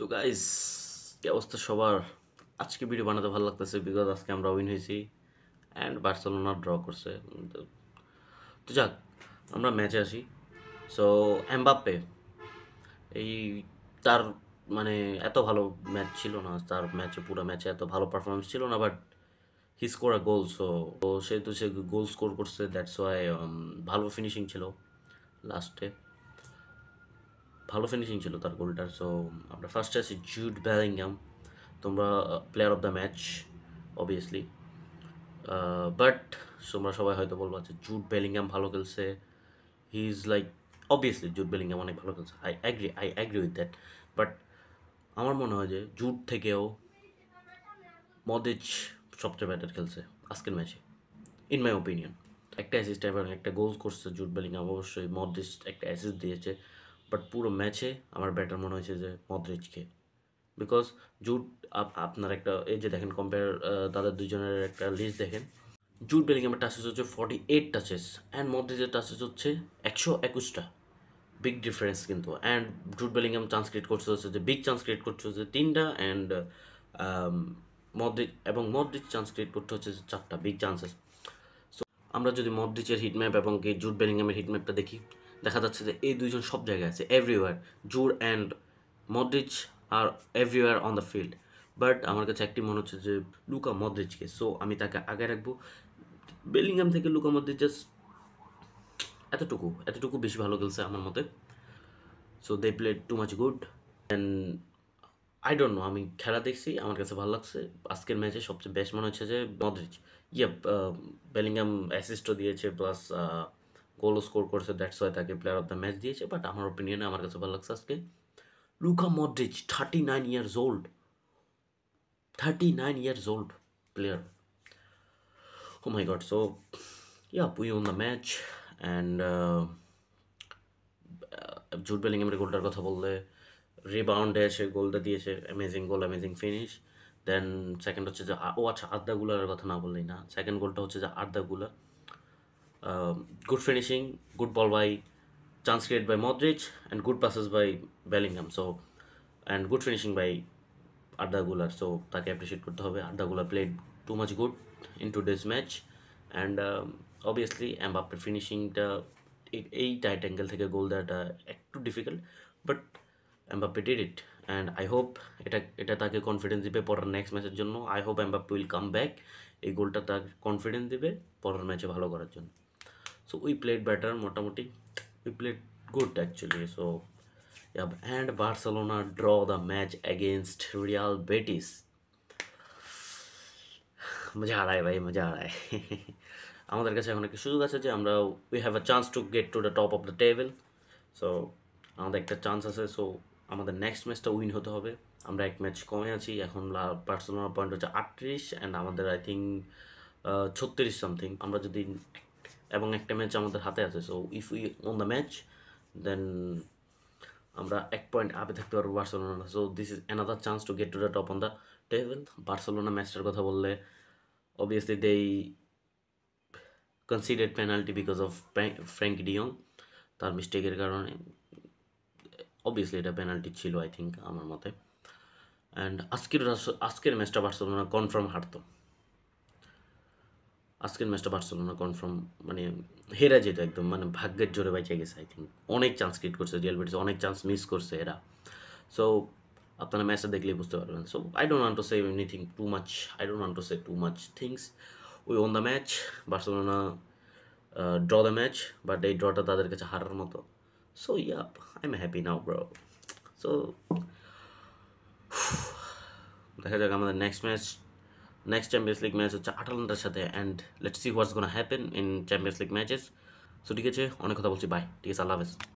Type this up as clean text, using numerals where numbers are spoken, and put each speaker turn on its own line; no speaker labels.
তো গাইস, কি অবস্থা সবার? আজকে ভিডিও বানাতে ভালো লাগতেছে বিকজ আজকে আমরা উইন হয়েছি অ্যান্ড বার্সেলোনা ড্র করছে। তো তো যাক, আমরা ম্যাচে আসি। সো এমবাপ্পে এই তার মানে এত ভালো ম্যাচ ছিল না, তার ম্যাচে পুরো ম্যাচে এত ভালো পারফরমেন্স ছিল না, but he score a goal. So সেহেতু সে গোল স্কোর করছে, দ্যাটস ওয়াই ভালো ফিনিশিং ছিল লাস্টে, ভালো ফিনিশিং ছিল তার গোলটার। সো আমরা ফার্স্টে আছি জুড বেলিংহাম, তোমরা player of the match obviously. But তোমরা সবাই হয়তো বলবো যে জুড বেলিংহাম ভালো খেলছে, he is like obviously Jude Bellingham অনেক ভালো খেলছে, I agree with that. But আমার মনে হয় যে জুড থেকেও মদ্রিচ সবচেয়ে বেটার খেলছে আজকের ম্যাচে, ইন মাই ওপিনিয়ন। একটা অ্যাসিস্ট এবং একটা গোল করছে জুড বেলিংহাম, অবশ্যই মদ্রিচ একটা অ্যাসিস্ট দিয়েছে, বাট পুরো ম্যাচে আমার ব্যাটার মনে হয়েছে যে মদ্রিচকে। বিকজ জুড আপনার একটা এই যে দেখেন কম্পেয়ার, তাদের দুজনের একটা লিস্ট দেখেন। জুড বেলিংহামের টাচেস হচ্ছে 48 টাচেস অ্যান্ড মদ্রিচের টাচেস হচ্ছে 121টা। বিগ ডিফারেন্স কিন্তু। And Jude Bellingham chance create করছে হচ্ছে যে বিগ চান্স ক্রিয়েট করছে হচ্ছে 3টা, অ্যান্ড মদ্রিচ চান্স ক্রিয়েট করতে হচ্ছে 4টা বিগ চান্সেস। সো আমরা যদি মদ্রিচের হিটম্যাপ এবং কি জুড বেলিংহামের হিটম্যাপটা দেখি, দেখা যাচ্ছে যে এই দুইজন সব জায়গায় আছে, এভরিওয়ার। জুড অ্যান্ড মদ্রিচ আর everywhere on the field. But আমার কাছে একটি মনে হচ্ছে যে লুকা মদ্রিচকে, সো আমি তাকে আগে রাখবো। বেলিংহাম থেকে লুকা মদ্রিচ জাস্ট এতটুকু বেশি ভালো খেলছে আমার মতে। So they played too much good and I don't know, আমি খেলা দেখছি, আমার কাছে ভালো লাগছে। আজকের ম্যাচে সবচেয়ে বেস্ট মনে হচ্ছে যে মদ্রিচ। বেলিংহাম অ্যাসিস্টও দিয়েছে, প্লাস গোলও স্কোর করেছে, দ্যাটস ওয়াই তাকে প্লেয়ার অফ দ্য ম্যাচ দিয়েছে। বাট আমার ওপিনিয়নে আমার কাছে ভালো লাগছে আজকে Luka Modric, 39 years old, 39 years old player. Oh my god. So yeah, we won the match. And Jude বেলিংহামের গোলটার কথা বললে, রিবাউন্ডে এসে গোলটা দিয়েছে, amazing goal, amazing finish. Then second হচ্ছে যে আর্দা গুলারের কথা না বললেই না, সেকেন্ড গোলটা হচ্ছে যে Arda Guler, good finishing, good ball by, chance create by Modric and good passes by Bellingham. So and good finishing by Arda Guler. So তাকে অ্যাপ্রিসিয়েট করতে হবে। Arda Guler played too much good into this match. And obviously এমবাপ্পের ফিনিশিংটা এই tight angle থেকে goal দেওয়াটা একটু difficult, but Mbappe did it. And I hope এটা তাকে কনফিডেন্স দিবে পরের নেক্সট ম্যাচের জন্য। I hope Mbappe will come back, এই গোলটা তাকে কনফিডেন্স দিবে পরের ম্যাচে ভালো করার জন্য। সো উই প্লেড বেটার, মোটামুটি we played good actually. So and Barcelona draw the match against Real Betis. মজা आ रहा है भाई, মজা आ रहा है। আমাদের কাছে এখন একটা সুযোগ আছে যে আমরা we have a chance to get to the top of the table. So আমাদের একটা চান্স আছে। সো আমাদের নেক্সট ম্যাচটা উইন হতে হবে। আমরা এক ম্যাচ কমে আছি এখন, বার্সেলোনার পয়েন্ট হচ্ছে 38 অ্যান্ড আমাদের আই থিঙ্ক 36 সামথিং। আমরা যদি এবং একটা ম্যাচ আমাদের হাতে আছে, so if we won the match then আমরা 1 পয়েন্ট আপে থাকতে পারবো Barcelona. So this is another chance to get to the top on the table. Barcelona ম্যাচটার কথা বললে, obviously they conceded penalty because of Frenkie de Jong, তার মিস্টেকের কারণে। Obviously এটা পেনাল্টি ছিল আই থিঙ্ক আমার মতে। অ্যান্ড আজকের ম্যাচটা বার্সেলোনা কনফার্ম হারতো। আজকের ম্যাচটা বার্সেলোনা কনফার্ম মানে হেরা যেত একদম, মানে ভাগ্যের জোরে বাইচে গেছে আই থিঙ্ক। অনেক চান্স ক্রিয়েট করছে রিয়াল বেটিস, অনেক চান্স মিস করছে এরা। সো আপনারা ম্যাচটা দেখলেই বুঝতে পারবেন। So I don't want to say anything too much, I don't want to say too much things. We won the match, Barcelona draw the match, but এই ড্রটা তাদের কাছে হারার মতো। So yeah, I am happy now bro. So দেখা যাক আমাদের next champions league match হচ্ছে আটালান্টার সাথে, and let's see what's gonna happen in champions league matches. So ঠিক আছে, অনেক কথা বলছি, বাই। ঠিক আছে, আল্লাহ হাফেজ।